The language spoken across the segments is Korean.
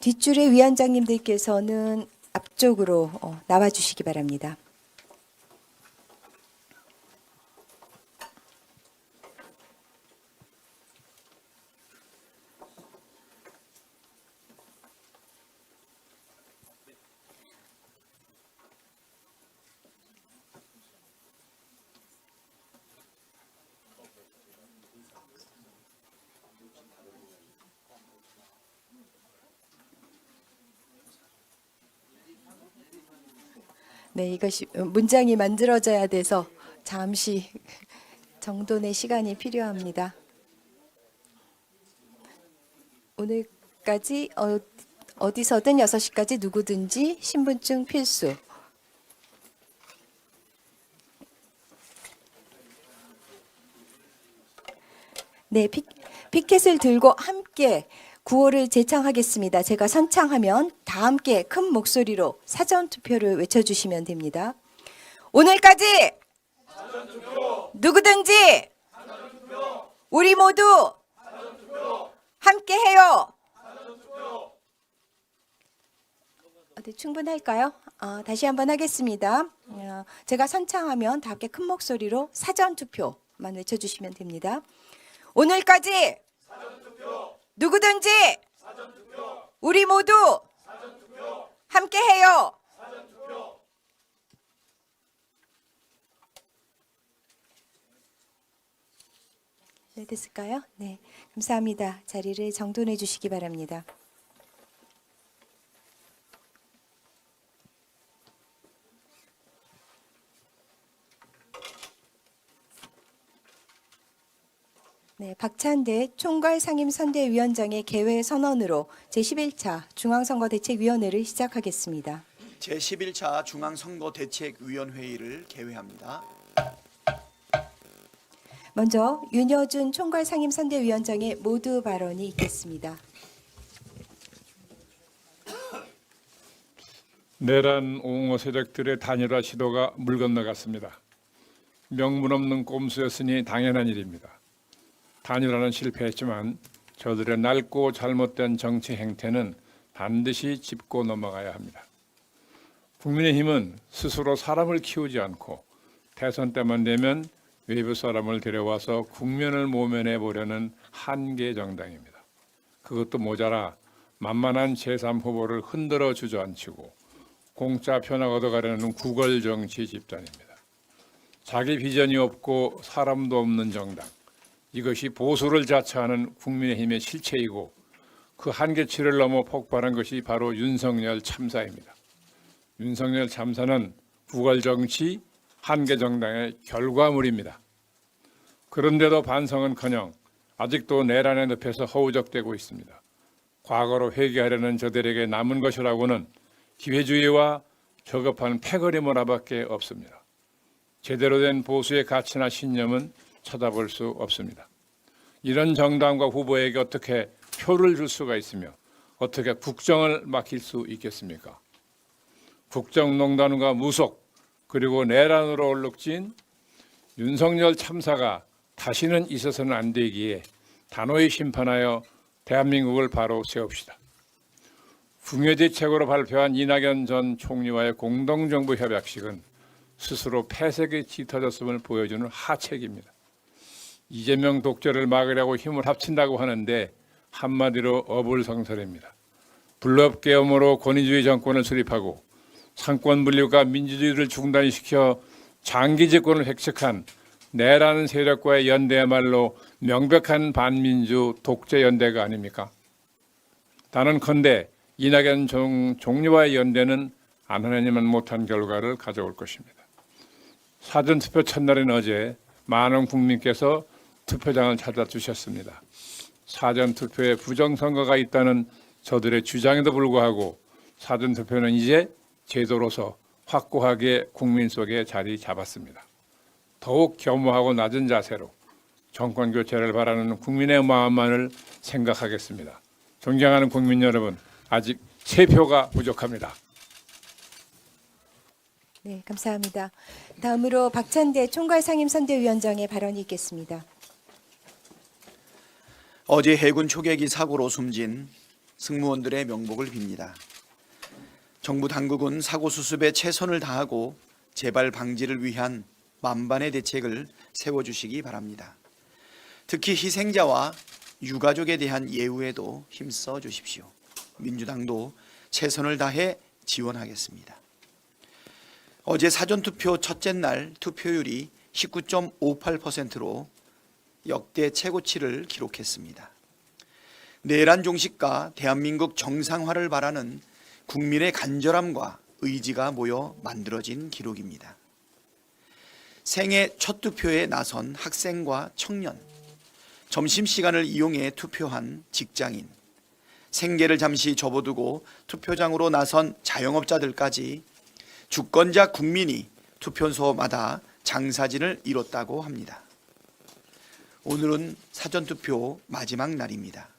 뒷줄의 위원장님들께서는 앞쪽으로 나와 주시기 바랍니다. 네, 이것이 문장이 만들어져야 돼서 잠시 정돈의 시간이 필요합니다. 오늘까지 어디서든 6시까지 누구든지 신분증 필수. 네, 피켓을 들고 함께 구호를 제창하겠습니다. 제가 선창하면 다 함께 큰 목소리로 사전투표를 외쳐주시면 됩니다. 오늘까지 누구든지 우리 모두 함께해요. 네, 충분할까요? 다시 한번 하겠습니다. 제가 선창하면 다 함께 큰 목소리로 사전투표만 외쳐주시면 됩니다. 오늘까지 누구든지 우리 모두 함께해요. 네, 됐을까요? 네, 감사합니다. 자리를 정돈해 주시기 바랍니다. 네, 박찬대 총괄상임선대위원장의 개회 선언으로 제11차 중앙선거대책위원회를 시작하겠습니다. 제11차 중앙선거대책위원회의를 개회합니다. 먼저 윤여준 총괄상임선대위원장의 모두 발언이 있겠습니다. 내란 옹호 세력들의 단일화 시도가 물 건너갔습니다. 명분 없는 꼼수였으니 당연한 일입니다. 단일화는 실패했지만 저들의 낡고 잘못된 정치 행태는 반드시 짚고 넘어가야 합니다. 국민의힘은 스스로 사람을 키우지 않고 대선 때만 되면 외부 사람을 데려와서 국면을 모면해 보려는 한계 정당입니다. 그것도 모자라 만만한 제3후보를 흔들어 주저앉히고 공짜 편학 얻어가려는 구걸 정치 집단입니다. 자기 비전이 없고 사람도 없는 정당. 이것이 보수를 자처하는 국민의힘의 실체이고 그 한계치를 넘어 폭발한 것이 바로 윤석열 참사입니다. 윤석열 참사는 구걸정치 한계정당의 결과물입니다. 그런데도 반성은커녕 아직도 내란의 늪에서 허우적대고 있습니다. 과거로 회귀하려는 저들에게 남은 것이라고는 기회주의와 저급한 패거리 문화밖에 없습니다. 제대로 된 보수의 가치나 신념은 쳐다볼 수 없습니다. 이런 정당과 후보에게 어떻게 표를 줄 수가 있으며 어떻게 국정을 맡길 수 있겠습니까? 국정농단과 무속 그리고 내란으로 얼룩진 윤석열 참사가 다시는 있어서는 안 되기에 단호히 심판하여 대한민국을 바로 세웁시다. 궁여대책으로 발표한 이낙연 전 총리와의 공동정부 협약식은 스스로 폐색이 짙어졌음을 보여주는 하책입니다. 이재명 독재를 막으려고 힘을 합친다고 하는데 한마디로 어불성설입니다. 불법계엄으로 권위주의 정권을 수립하고 상권 분립과 민주주의를 중단시켜 장기 집권을 획책한 내란 세력과의 연대야말로 명백한 반민주 독재 연대가 아닙니까? 단언컨대 이낙연 총리와의 연대는 안 하려니만 못한 결과를 가져올 것입니다. 사전투표 첫날인 어제 많은 국민께서 투표장을 찾아주셨습니다. 사전투표에 부정선거가 있다는 저들의 주장에도 불구하고 사전투표는 이제 제도로서 확고하게 국민 속에 자리 잡았습니다. 더욱 겸허하고 낮은 자세로 정권 교체를 바라는 국민의 마음만을 생각하겠습니다. 존경하는 국민 여러분, 아직 3표가 부족합니다. 네, 감사합니다. 다음으로 박찬대 총괄상임선대위원장의 발언이 있겠습니다. 어제 해군 초계기 사고로 숨진 승무원들의 명복을 빕니다. 정부 당국은 사고 수습에 최선을 다하고 재발 방지를 위한 만반의 대책을 세워주시기 바랍니다. 특히 희생자와 유가족에 대한 예우에도 힘써 주십시오. 민주당도 최선을 다해 지원하겠습니다. 어제 사전투표 첫째 날 투표율이 19.58%로 역대 최고치를 기록했습니다. 내란 종식과 대한민국 정상화를 바라는 국민의 간절함과 의지가 모여 만들어진 기록입니다. 생애 첫 투표에 나선 학생과 청년, 점심시간을 이용해 투표한 직장인, 생계를 잠시 접어두고 투표장으로 나선 자영업자들까지 주권자 국민이 투표소마다 장사진을 이뤘다고 합니다. 오늘은 사전투표 마지막 날입니다.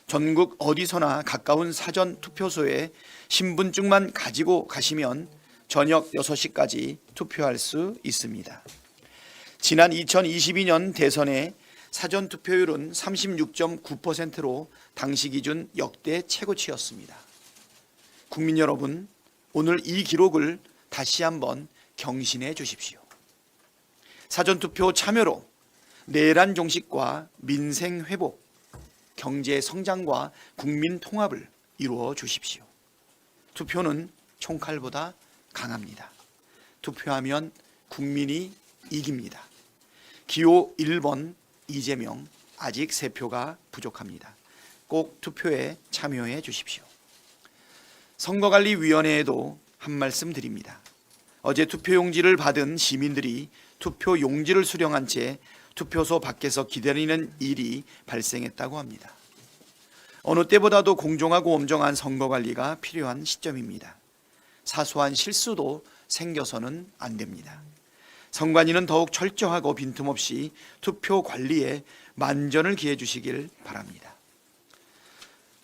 전국 어디서나 가까운 사전투표소에 신분증만 가지고 가시면 저녁 6시까지 투표할 수 있습니다. 지난 2022년 대선의 사전투표율은 36.9%로 당시 기준 역대 최고치였습니다. 국민 여러분, 오늘 이 기록을 다시 한번 경신해 주십시오. 사전투표 참여로 내란 종식과 민생 회복, 경제 성장과 국민 통합을 이루어 주십시오. 투표는 총칼보다 강합니다. 투표하면 국민이 이깁니다. 기호 1번 이재명, 아직 3표가 부족합니다. 꼭 투표에 참여해 주십시오. 선거관리위원회에도 한 말씀 드립니다. 어제 투표용지를 받은 시민들이 투표용지를 수령한 채 투표소 밖에서 기다리는 일이 발생했다고 합니다. 어느 때보다도 공정하고 엄정한 선거관리가 필요한 시점입니다. 사소한 실수도 생겨서는 안 됩니다. 선관위는 더욱 철저하고 빈틈없이 투표 관리에 만전을 기해 주시길 바랍니다.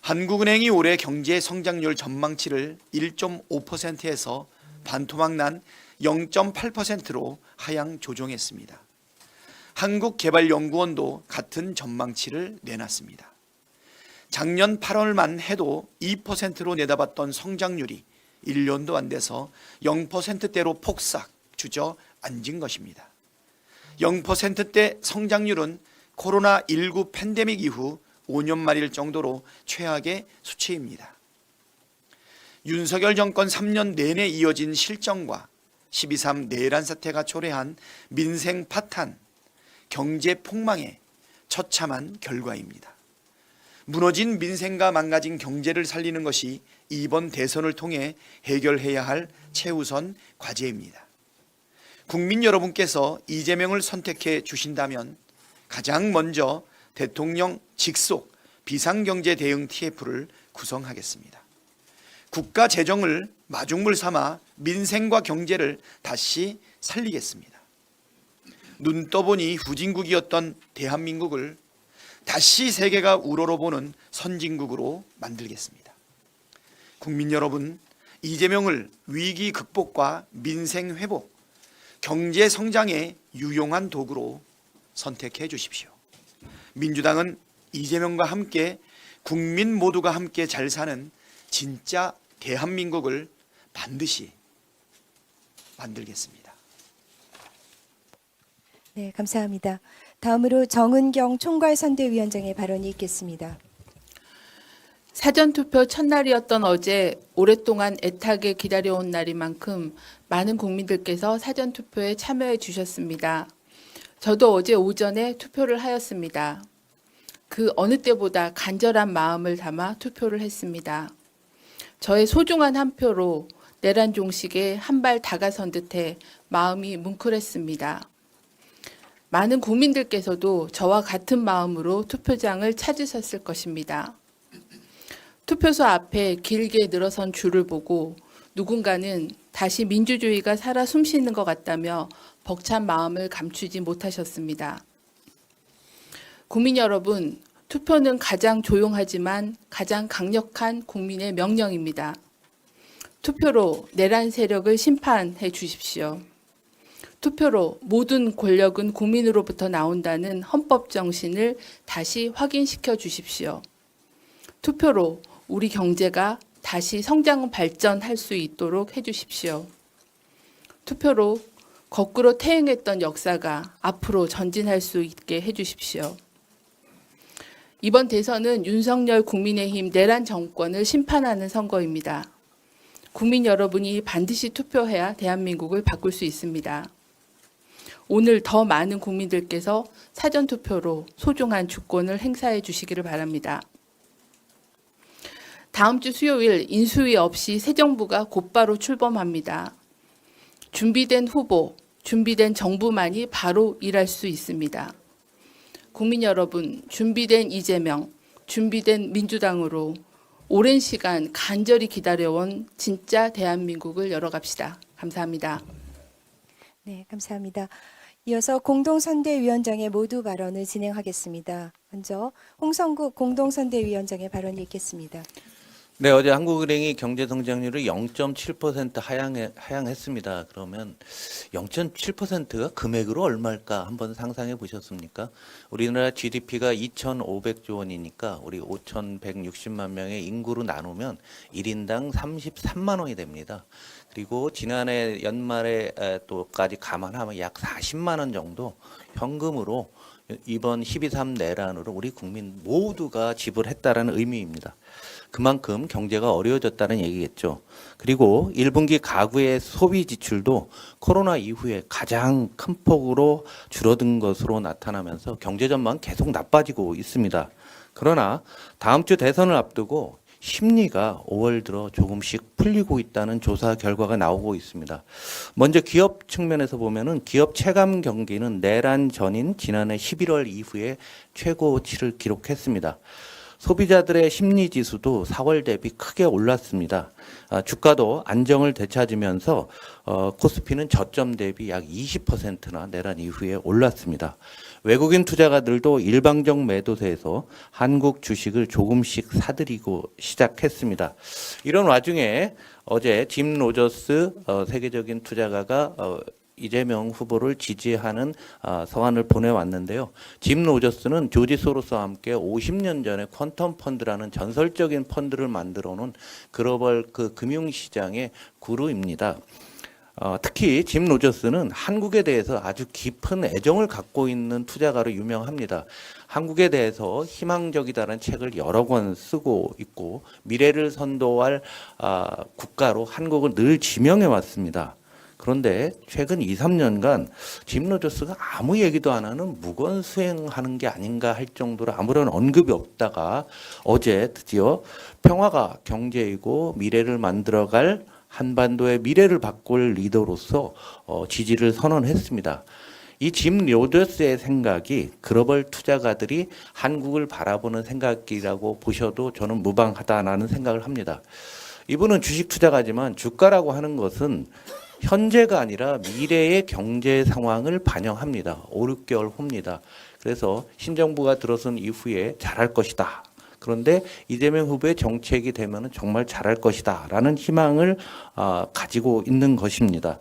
한국은행이 올해 경제 성장률 전망치를 1.5%에서 반토막 난 0.8%로 하향 조정했습니다. 한국개발연구원도 같은 전망치를 내놨습니다. 작년 8월만 해도 2%로 내다봤던 성장률이 1년도 안 돼서 0%대로 폭삭 주저앉은 것입니다. 0%대 성장률은 코로나19 팬데믹 이후 5년 만일 정도로 최악의 수치입니다. 윤석열 정권 3년 내내 이어진 실정과 12.3 내란 사태가 초래한 민생 파탄, 경제 폭망의 처참한 결과입니다. 무너진 민생과 망가진 경제를 살리는 것이 이번 대선을 통해 해결해야 할 최우선 과제입니다. 국민 여러분께서 이재명을 선택해 주신다면 가장 먼저 대통령 직속 비상경제 대응 TF를 구성하겠습니다. 국가 재정을 마중물 삼아 민생과 경제를 다시 살리겠습니다. 눈 떠보니 후진국이었던 대한민국을 다시 세계가 우러러보는 선진국으로 만들겠습니다. 국민 여러분, 이재명을 위기 극복과 민생 회복, 경제 성장의 유용한 도구로 선택해 주십시오. 민주당은 이재명과 함께 국민 모두가 함께 잘 사는 진짜 대한민국을 반드시 만들겠습니다. 네, 감사합니다. 다음으로 정은경 총괄선대위원장의 발언이 있겠습니다. 사전투표 첫날이었던 어제 오랫동안 애타게 기다려온 날인 만큼 많은 국민들께서 사전투표에 참여해 주셨습니다. 저도 어제 오전에 투표를 하였습니다. 그 어느 때보다 간절한 마음을 담아 투표를 했습니다. 저의 소중한 한 표로 내란 종식에 한 발 다가선 듯해 마음이 뭉클했습니다. 많은 국민들께서도 저와 같은 마음으로 투표장을 찾으셨을 것입니다. 투표소 앞에 길게 늘어선 줄을 보고 누군가는 다시 민주주의가 살아 숨쉬는 것 같다며 벅찬 마음을 감추지 못하셨습니다. 국민 여러분, 투표는 가장 조용하지만 가장 강력한 국민의 명령입니다. 투표로 내란 세력을 심판해 주십시오. 투표로 모든 권력은 국민으로부터 나온다는 헌법 정신을 다시 확인시켜 주십시오. 투표로 우리 경제가 다시 성장 발전할 수 있도록 해주십시오. 투표로 거꾸로 퇴행했던 역사가 앞으로 전진할 수 있게 해주십시오. 이번 대선은 윤석열 국민의힘 내란 정권을 심판하는 선거입니다. 국민 여러분이 반드시 투표해야 대한민국을 바꿀 수 있습니다. 오늘 더 많은 국민들께서 사전투표로 소중한 주권을 행사해 주시기를 바랍니다. 다음 주 수요일 인수위 없이 새 정부가 곧바로 출범합니다. 준비된 후보, 준비된 정부만이 바로 일할 수 있습니다. 국민 여러분, 준비된 이재명, 준비된 민주당으로 오랜 시간 간절히 기다려온 진짜 대한민국을 열어갑시다. 감사합니다. 네, 감사합니다. 이어서 공동선대위원장의 모두 발언을 진행하겠습니다. 먼저 홍성국 공동선대위원장의 발언을 읽겠습니다. 네, 어제 한국은행이 경제 성장률을 0.7% 하향했습니다. 그러면 0.7%가 금액으로 얼마일까 한번 상상해 보셨습니까? 우리나라 GDP가 2,500조 원이니까 우리 5,160만 명의 인구로 나누면 1인당 33만 원이 됩니다. 그리고 지난해 연말에 또까지 감안하면 약 40만 원 정도 현금으로 이번 12.3 내란으로 우리 국민 모두가 지불했다라는 의미입니다. 그만큼 경제가 어려워졌다는 얘기겠죠. 그리고 1분기 가구의 소비 지출도 코로나 이후에 가장 큰 폭으로 줄어든 것으로 나타나면서 경제 전망 계속 나빠지고 있습니다. 그러나 다음 주 대선을 앞두고 심리가 5월 들어 조금씩 풀리고 있다는 조사 결과가 나오고 있습니다. 먼저 기업 측면에서 보면은 기업 체감 경기는 내란 전인 지난해 11월 이후에 최고치를 기록했습니다. 소비자들의 심리 지수도 4월 대비 크게 올랐습니다. 주가도 안정을 되찾으면서 코스피는 저점 대비 약 20%나 내란 이후에 올랐습니다. 외국인 투자가들도 일방적 매도세에서 한국 주식을 조금씩 사들이고 시작했습니다. 이런 와중에 어제 짐 로저스 세계적인 투자가가 이재명 후보를 지지하는 서한을 보내왔는데요. 짐 로저스는 조지 소로스와 함께 50년 전에 퀀텀 펀드라는 전설적인 펀드를 만들어 놓은 글로벌 금융시장의 구루입니다. 특히 짐 로저스는 한국에 대해서 아주 깊은 애정을 갖고 있는 투자가로 유명합니다. 한국에 대해서 희망적이다라는 책을 여러 권 쓰고 있고 미래를 선도할 국가로 한국을 늘 지명해 왔습니다. 그런데 최근 2, 3년간 짐 로저스가 아무 얘기도 안 하는 무건 수행하는 게 아닌가 할 정도로 아무런 언급이 없다가 어제 드디어 평화가 경제이고 미래를 만들어갈 한반도의 미래를 바꿀 리더로서 지지를 선언했습니다. 이 짐 로저스의 생각이 글로벌 투자가들이 한국을 바라보는 생각이라고 보셔도 저는 무방하다라는 생각을 합니다. 이분은 주식 투자가지만 주가라고 하는 것은 현재가 아니라 미래의 경제 상황을 반영합니다. 5, 6개월 후입니다. 그래서 신정부가 들어선 이후에 잘할 것이다. 그런데 이재명 후보의 정책이 되면 정말 잘할 것이다 라는 희망을 가지고 있는 것입니다.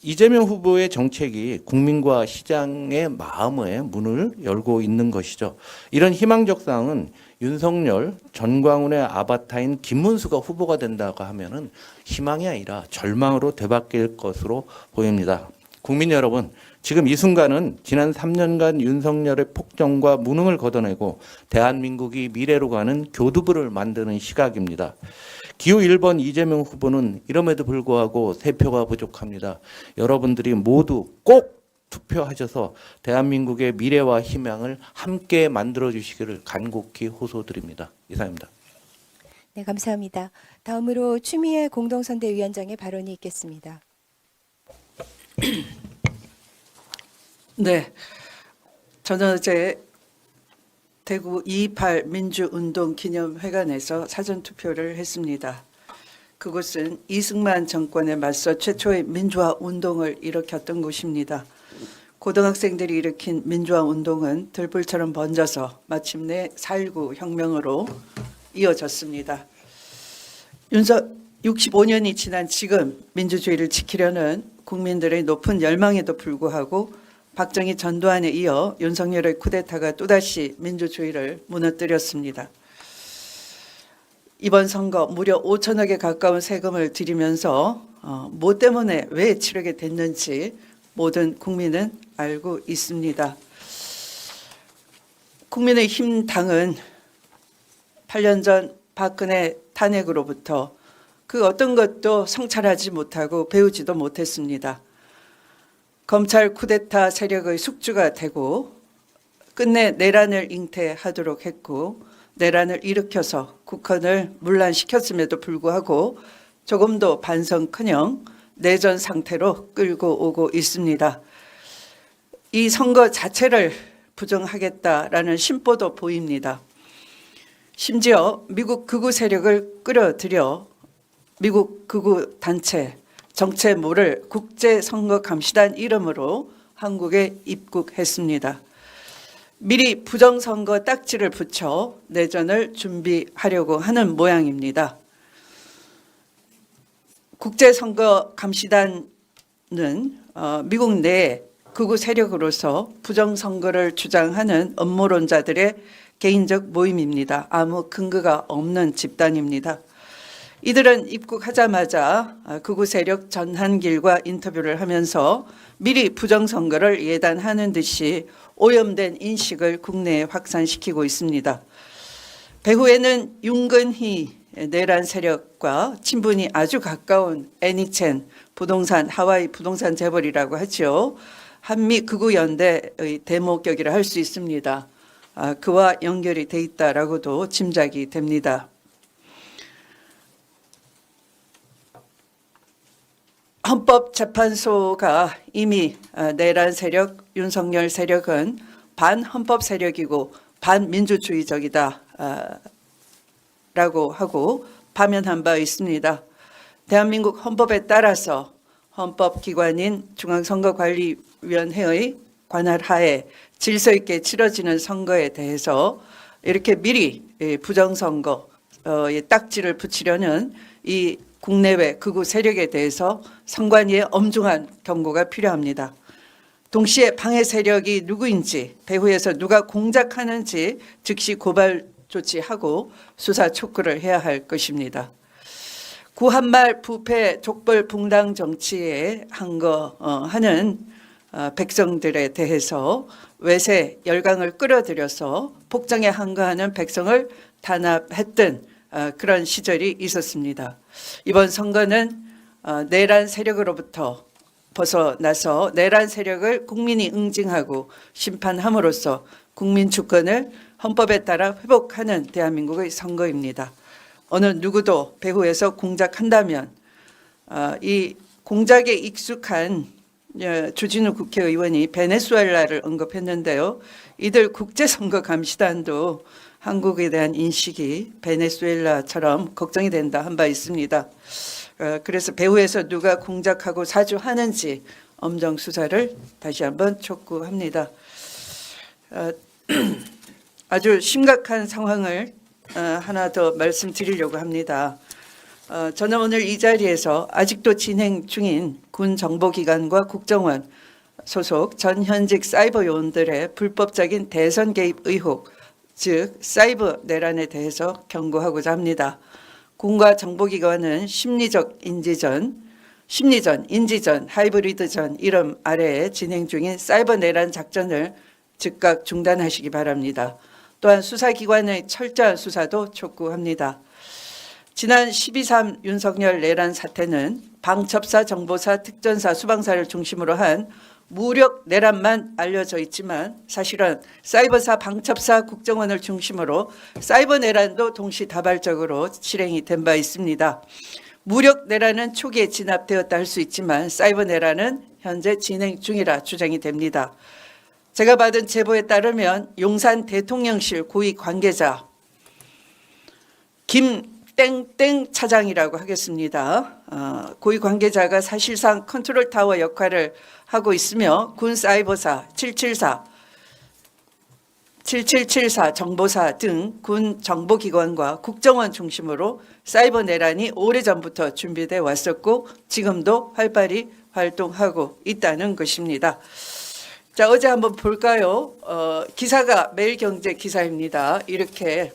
이재명 후보의 정책이 국민과 시장의 마음의 문을 열고 있는 것이죠. 이런 희망적 사항은 윤석열, 전광훈의 아바타인 김문수가 후보가 된다고 하면은 희망이 아니라 절망으로 되바뀔 것으로 보입니다. 국민 여러분, 지금 이 순간은 지난 3년간 윤석열의 폭정과 무능을 걷어내고 대한민국이 미래로 가는 교두보를 만드는 시각입니다. 기호 1번 이재명 후보는 이럼에도 불구하고 3표가 부족합니다. 여러분들이 모두 꼭 투표하셔서 대한민국의 미래와 희망을 함께 만들어 주시기를 간곡히 호소드립니다. 이상입니다. 네, 감사합니다. 다음으로 추미애 공동선대위원장의 발언이 있겠습니다. 네, 저는 어제 대구 2.28 민주운동 기념회관에서 사전투표를 했습니다. 그곳은 이승만 정권에 맞서 최초의 민주화 운동을 일으켰던 곳입니다. 고등학생들이 일으킨 민주화 운동은 들불처럼 번져서 마침내 4.19 혁명으로 이어졌습니다. 65년이 지난 지금 민주주의를 지키려는 국민들의 높은 열망에도 불구하고 박정희 전두환에 이어 윤석열의 쿠데타가 또다시 민주주의를 무너뜨렸습니다. 이번 선거 무려 5천억에 가까운 세금을 들이면서 뭐 때문에 왜 치르게 됐는지 모든 국민은 알고 있습니다. 국민의힘 당은 8년 전 박근혜 탄핵으로부터 그 어떤 것도 성찰하지 못하고 배우지도 못했습니다. 검찰 쿠데타 세력의 숙주가 되고 끝내 내란을 잉태하도록 했고 내란을 일으켜서 국헌을 문란시켰음에도 불구하고 조금도 반성커녕 내전 상태로 끌고 오고 있습니다. 이 선거 자체를 부정하겠다라는 심보도 보입니다. 심지어 미국 극우 세력을 끌어들여 미국 극우 단체 정체모를 국제선거감시단 이름으로 한국에 입국했습니다. 미리 부정선거 딱지를 붙여 내전을 준비하려고 하는 모양입니다. 국제선거감시단은 미국 내 극우 세력으로서 부정선거를 주장하는 음모론자들의 개인적 모임입니다. 아무 근거가 없는 집단입니다. 이들은 입국하자마자 극우 세력 전한길과 인터뷰를 하면서 미리 부정선거를 예단하는 듯이 오염된 인식을 국내에 확산시키고 있습니다. 배후에는 윤건희 내란 세력과 친분이 아주 가까운 애니첸 부동산 하와이 부동산 재벌이라고 하죠. 한미 극우 연대의 대목격이라 할 수 있습니다. 그와 연결이 돼 있다라고도 짐작이 됩니다. 헌법재판소가 이미 내란 세력, 윤석열 세력은 반헌법 세력이고 반민주주의적이다 라고 하고 파면한 바 있습니다. 대한민국 헌법에 따라서 헌법기관인 중앙선거관리위원회의 관할 하에 질서 있게 치러지는 선거에 대해서 이렇게 미리 부정선거의 딱지를 붙이려는 이 국내외 극우 세력에 대해서 선관위의 엄중한 경고가 필요합니다. 동시에 방해 세력이 누구인지 배후에서 누가 공작하는지 즉시 고발 조치하고 수사 촉구를 해야 할 것입니다. 구한말 부패 족벌 붕당 정치에 항거하는 백성들에 대해서 외세 열강을 끌어들여서 폭정에 항거하는 백성을 단합했던 그런 시절이 있었습니다. 이번 선거는 내란 세력으로부터 벗어나서 내란 세력을 국민이 응징하고 심판함으로써 국민 주권을 헌법에 따라 회복하는 대한민국의 선거입니다. 어느 누구도 배후에서 공작한다면 이 공작에 익숙한 주진우 국회의원이 베네수엘라를 언급했는데요. 이들 국제선거감시단도 한국에 대한 인식이 베네수엘라처럼 걱정이 된다 한 바 있습니다. 그래서 배후에서 누가 공작하고 사주하는지 엄정 수사를 다시 한번 촉구합니다. 아주 심각한 상황을 하나 더 말씀드리려고 합니다. 저는 오늘 이 자리에서 아직도 진행 중인 군 정보기관과 국정원 소속 전현직 사이버 요원들의 불법적인 대선 개입 의혹, 즉 사이버 내란에 대해서 경고하고자 합니다. 군과 정보기관은 심리전, 인지전, 하이브리드전 이름 아래에 진행 중인 사이버 내란 작전을 즉각 중단하시기 바랍니다. 또한 수사기관의 철저한 수사도 촉구합니다. 지난 12.3 윤석열 내란 사태는 방첩사, 정보사, 특전사, 수방사를 중심으로 한 무력 내란만 알려져 있지만 사실은 사이버사, 방첩사, 국정원을 중심으로 사이버 내란도 동시다발적으로 실행이 된 바 있습니다. 무력 내란은 초기에 진압되었다 할 수 있지만 사이버 내란은 현재 진행 중이라 주장이 됩니다. 제가 받은 제보에 따르면 용산 대통령실 고위 관계자 김땡땡 차장이라고 하겠습니다. 고위 관계자가 사실상 컨트롤 타워 역할을 하고 있으며 군 사이버사 7774 정보사 등 군 정보기관과 국정원 중심으로 사이버 내란이 오래전부터 준비돼 왔었고 지금도 활발히 활동하고 있다는 것입니다. 자, 어제 한번 볼까요? 기사가 매일경제 기사입니다. 이렇게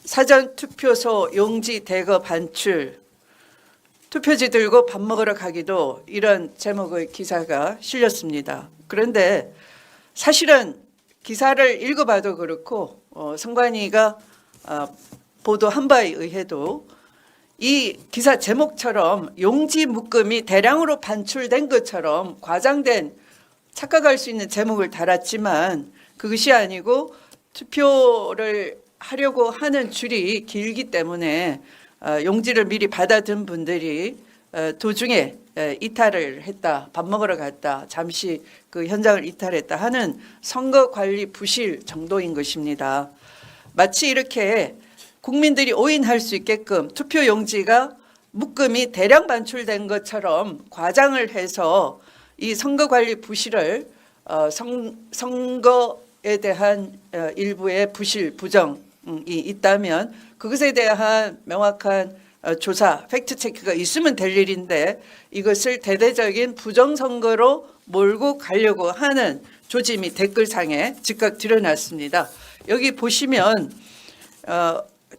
사전 투표소 용지 대거 반출, 투표지 들고 밥 먹으러 가기도 이런 제목의 기사가 실렸습니다. 그런데 사실은 기사를 읽어봐도 그렇고 선관위가 보도한 바에 의해도 이 기사 제목처럼 용지 묶음이 대량으로 반출된 것처럼 과장된 착각할 수 있는 제목을 달았지만 그것이 아니고 투표를 하려고 하는 줄이 길기 때문에 용지를 미리 받아든 분들이 도중에 이탈을 했다, 밥 먹으러 갔다, 잠시 그 현장을 이탈했다 하는 선거 관리 부실 정도인 것입니다. 마치 이렇게 국민들이 오인할 수 있게끔 투표 용지가 묶음이 대량 반출된 것처럼 과장을 해서 이 선거 관리 부실을 선거에 대한 일부의 부실 부정이 있다면 그것에 대한 명확한 조사, 팩트 체크가 있으면 될 일인데 이것을 대대적인 부정 선거로 몰고 가려고 하는 조짐이 댓글상에 즉각 드러났습니다. 여기 보시면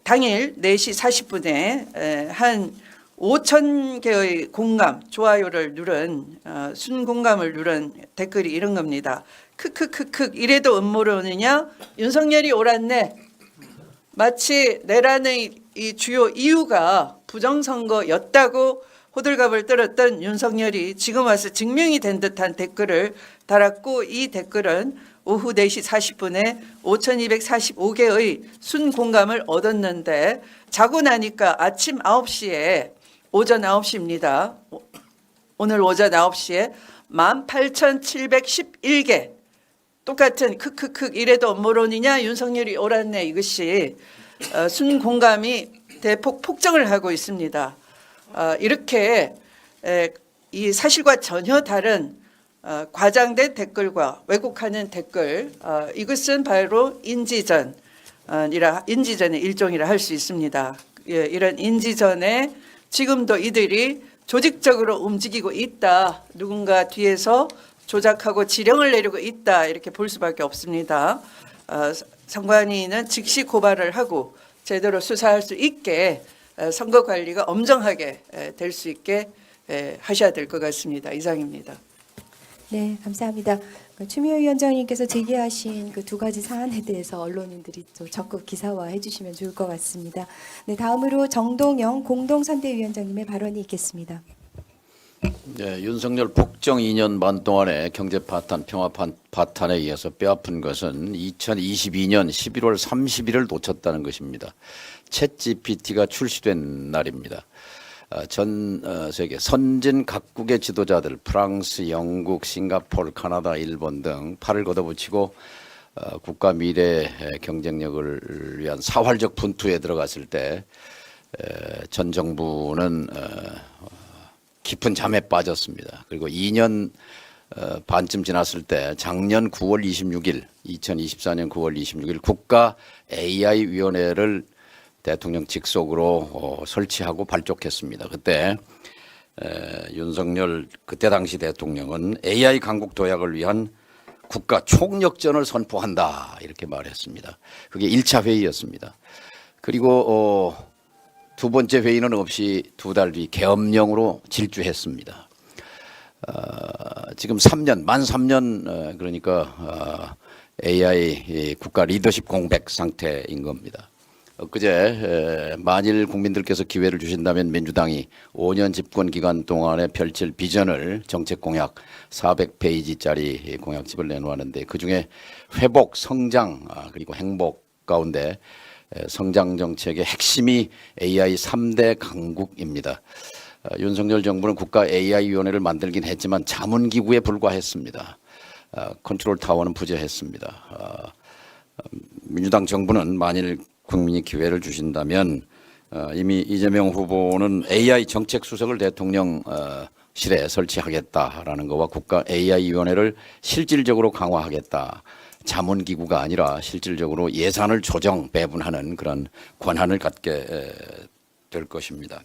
당일 4시 40분에 한 5천 개의 공감, 좋아요를 누른 순공감을 누른 댓글이 이런 겁니다. 크크크크 이래도 음모론이냐? 윤석열이 옳았네. 마치 내란의 이 주요 이유가 부정선거였다고 호들갑을 떨었던 윤석열이 지금 와서 증명이 된 듯한 댓글을 달았고 이 댓글은 오후 4시 40분에 5,245개의 순공감을 얻었는데 자고 나니까 아침 9시에 오전 9시입니다. 오늘 오전 9시에 18,711개 똑같은 크크크 이래도 음모론이냐 윤석열이 옳았네 이것이 순공감이 대폭 폭증을 하고 있습니다. 이렇게 이 사실과 전혀 다른 과장된 댓글과 왜곡하는 댓글 이것은 바로 인지전의 일종이라 할 수 있습니다. 이런 인지전에 지금도 이들이 조직적으로 움직이고 있다. 누군가 뒤에서 조작하고 지령을 내리고 있다. 이렇게 볼 수밖에 없습니다. 선관위는 즉시 고발을 하고 제대로 수사할 수 있게 선거 관리가 엄정하게 될 수 있게 하셔야 될 것 같습니다. 이상입니다. 네, 감사합니다. 추미애 위원장님께서 제기하신 그 두 가지 사안에 대해서 언론인들이 또 적극 기사화해 주시면 좋을 것 같습니다. 네, 다음으로 정동영 공동선대위원장님의 발언이 있겠습니다. 네, 윤석열 폭정 2년 반 동안의 경제 파탄, 평화 파탄에 의해서 뼈아픈 것은 2022년 11월 30일을 놓쳤다는 것입니다. 챗 GPT가 출시된 날입니다. 전 세계 선진 각국의 지도자들 프랑스, 영국, 싱가포르, 카나다, 일본 등 팔을 걷어붙이고 국가 미래 경쟁력을 위한 사활적 분투에 들어갔을 때 전 정부는 깊은 잠에 빠졌습니다. 그리고 2년 반쯤 지났을 때 작년 9월 26일, 2024년 9월 26일 국가 AI위원회를 대통령 직속으로 설치하고 발족했습니다. 그때 윤석열 그때 당시 대통령은 AI 강국 도약을 위한 국가 총력전을 선포한다 이렇게 말했습니다. 그게 1차 회의였습니다. 그리고 두 번째 회의는 없이 두 달 뒤 계엄령으로 질주했습니다. 지금 3년, 만 3년 그러니까 AI 국가 리더십 공백 상태인 겁니다. 엊그제 만일 국민들께서 기회를 주신다면 민주당이 5년 집권 기간 동안에 펼칠 비전을 정책 공약 400페이지짜리 공약집을 내놓았는데 그중에 회복, 성장 그리고 행복 가운데 성장 정책의 핵심이 AI 3대 강국입니다. 윤석열 정부는 국가 AI위원회를 만들긴 했지만 자문기구에 불과했습니다. 컨트롤 타워는 부재했습니다. 민주당 정부는 만일 국민이 기회를 주신다면 이미 이재명 후보는 AI 정책 수석을 대통령실에 설치하겠다라는 것과 국가 AI위원회를 실질적으로 강화하겠다. 자문기구가 아니라 실질적으로 예산을 조정 배분하는 그런 권한을 갖게 될 것입니다.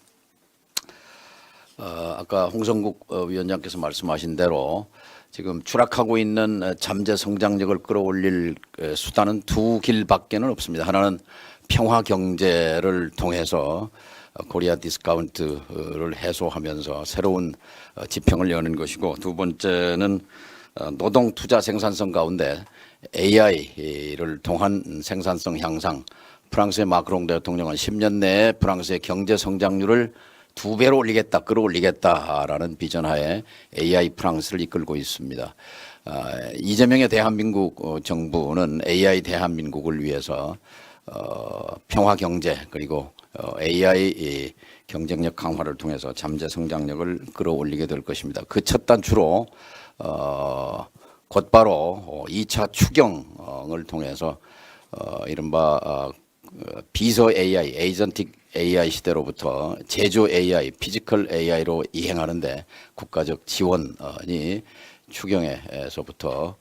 아까 홍성국 위원장께서 말씀하신 대로 지금 추락하고 있는 잠재 성장력을 끌어올릴 수단은 두 길밖에는 없습니다. 하나는 평화 경제를 통해서 코리아 디스카운트를 해소하면서 새로운 지평을 여는 것이고, 두 번째는 노동 투자 생산성 가운데 AI를 통한 생산성 향상. 프랑스의 마크롱 대통령은 10년 내에 프랑스의 경제 성장률을 2배로 올리겠다, 끌어올리겠다라는 비전하에 AI 프랑스를 이끌고 있습니다. 이재명의 대한민국 정부는 AI 대한민국을 위해서 평화 경제 그리고 AI 경쟁력 강화를 통해서 잠재 성장력을 끌어올리게 될 것입니다. 그 첫 단추로 곧바로 2차 추경을 통해서 이른바 비서 AI, 에이전틱 AI 시대로부터 제조 AI, 피지컬 AI로 이행하는데 국가적 지원이 추경에서부터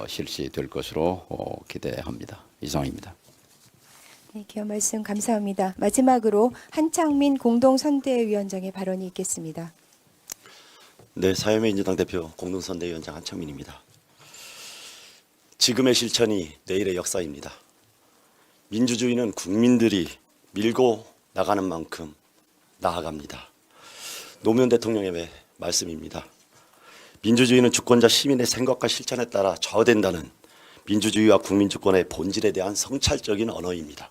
실시될 것으로 기대합니다. 이상입니다. 네, 기업 말씀 감사합니다. 마지막으로 한창민 공동선대위원장의 발언이 있겠습니다. 네, 사회민주당 대표 공동선대위원장 한창민입니다. 지금의 실천이 내일의 역사입니다. 민주주의는 국민들이 밀고 나가는 만큼 나아갑니다. 노무현 대통령의 말씀입니다. 민주주의는 주권자 시민의 생각과 실천에 따라 좌우된다는 민주주의와 국민주권의 본질에 대한 성찰적인 언어입니다.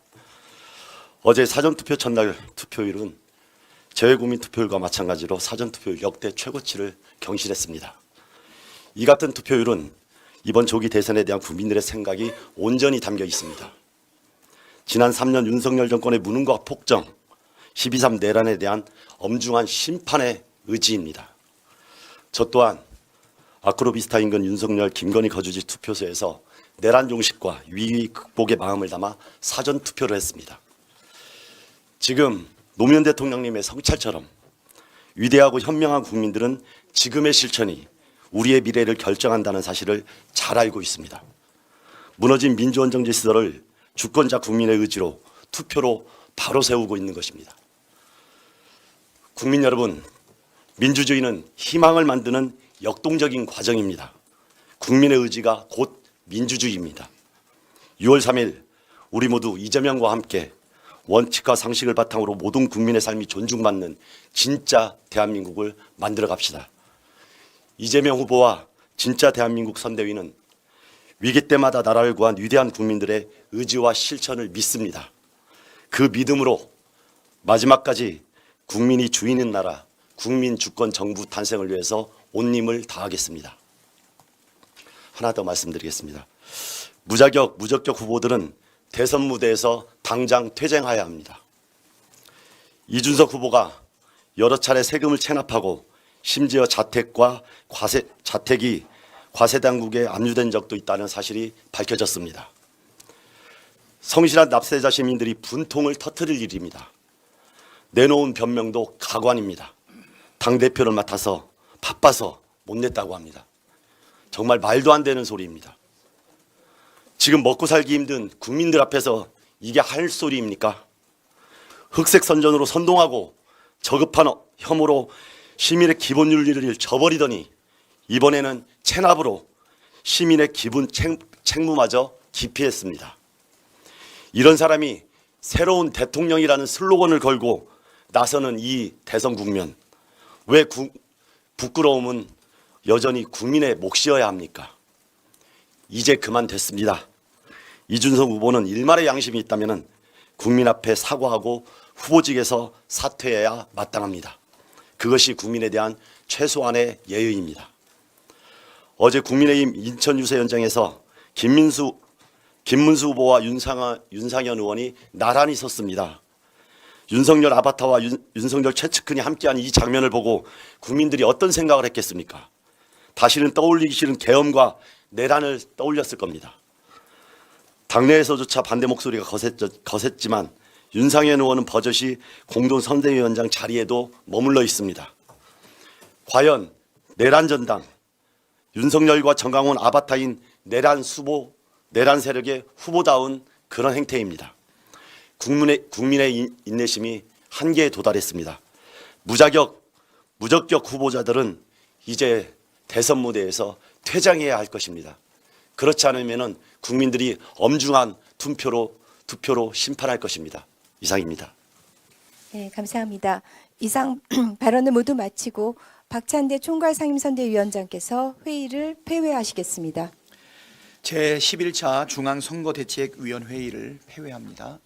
어제 사전투표 첫날 투표율은 재외국민 투표율과 마찬가지로 사전투표율 역대 최고치를 경신했습니다. 이 같은 투표율은 이번 조기 대선에 대한 국민들의 생각이 온전히 담겨 있습니다. 지난 3년 윤석열 정권의 무능과 폭정, 12.3 내란에 대한 엄중한 심판의 의지입니다. 저 또한 아크로비스타 인근 윤석열 김건희 거주지 투표소에서 내란 종식과 위기 극복의 마음을 담아 사전투표를 했습니다. 지금 노무현 대통령님의 성찰처럼 위대하고 현명한 국민들은 지금의 실천이 우리의 미래를 결정한다는 사실을 잘 알고 있습니다. 무너진 민주원정제 시설을 주권자 국민의 의지로 투표로 바로 세우고 있는 것입니다. 국민 여러분, 민주주의는 희망을 만드는 역동적인 과정입니다. 국민의 의지가 곧 민주주의입니다. 6월 3일 우리 모두 이재명과 함께 원칙과 상식을 바탕으로 모든 국민의 삶이 존중받는 진짜 대한민국을 만들어 갑시다. 이재명 후보와 진짜 대한민국 선대위는 위기 때마다 나라를 구한 위대한 국민들의 의지와 실천을 믿습니다. 그 믿음으로 마지막까지 국민이 주인인 나라, 국민 주권 정부 탄생을 위해서 온 힘을 다하겠습니다. 하나 더 말씀드리겠습니다. 무자격, 무적격 후보들은 대선 무대에서 당장 퇴장해야 합니다. 이준석 후보가 여러 차례 세금을 체납하고 심지어 자택이 과세 당국에 압류된 적도 있다는 사실이 밝혀졌습니다. 성실한 납세자 시민들이 분통을 터뜨릴 일입니다. 내놓은 변명도 가관입니다. 당대표를 맡아서 바빠서 못 냈다고 합니다. 정말 말도 안 되는 소리입니다. 지금 먹고 살기 힘든 국민들 앞에서 이게 할 소리입니까? 흑색 선전으로 선동하고 저급한 혐오로 시민의 기본 윤리를 저버리더니 이번에는 체납으로 시민의 기본 책무마저 기피했습니다. 이런 사람이 새로운 대통령이라는 슬로건을 걸고 나서는 이 대선 국면, 왜 부끄러움은 여전히 국민의 몫이어야 합니까? 이제 그만 됐습니다. 이준석 후보는 일말의 양심이 있다면 국민 앞에 사과하고 후보직에서 사퇴해야 마땅합니다. 그것이 국민에 대한 최소한의 예의입니다. 어제 국민의힘 인천 유세 현장에서 김문수 후보와 윤상현 의원이 나란히 섰습니다. 윤석열 아바타와 윤석열 최측근이 함께한 이 장면을 보고 국민들이 어떤 생각을 했겠습니까? 다시는 떠올리기 싫은 계엄과 내란을 떠올렸을 겁니다. 당내에서조차 반대 목소리가 거셌지만 윤상현 의원은 버젓이 공동선대위원장 자리에도 머물러 있습니다. 과연 내란 전당, 윤석열과 정강훈 아바타인 내란 세력의 후보다운 그런 행태입니다. 국민의 인내심이 한계에 도달했습니다. 무자격, 무적격 후보자들은 이제 대선 무대에서 퇴장해야 할 것입니다. 그렇지 않으면 국민들이 엄중한 투표로 심판할 것입니다. 이상입니다. 네, 감사합니다. 이상 발언을 모두 마치고 박찬대 총괄상임선대위원장께서 회의를 폐회하시겠습니다. 제11차 중앙선거대책위원회의를 폐회합니다.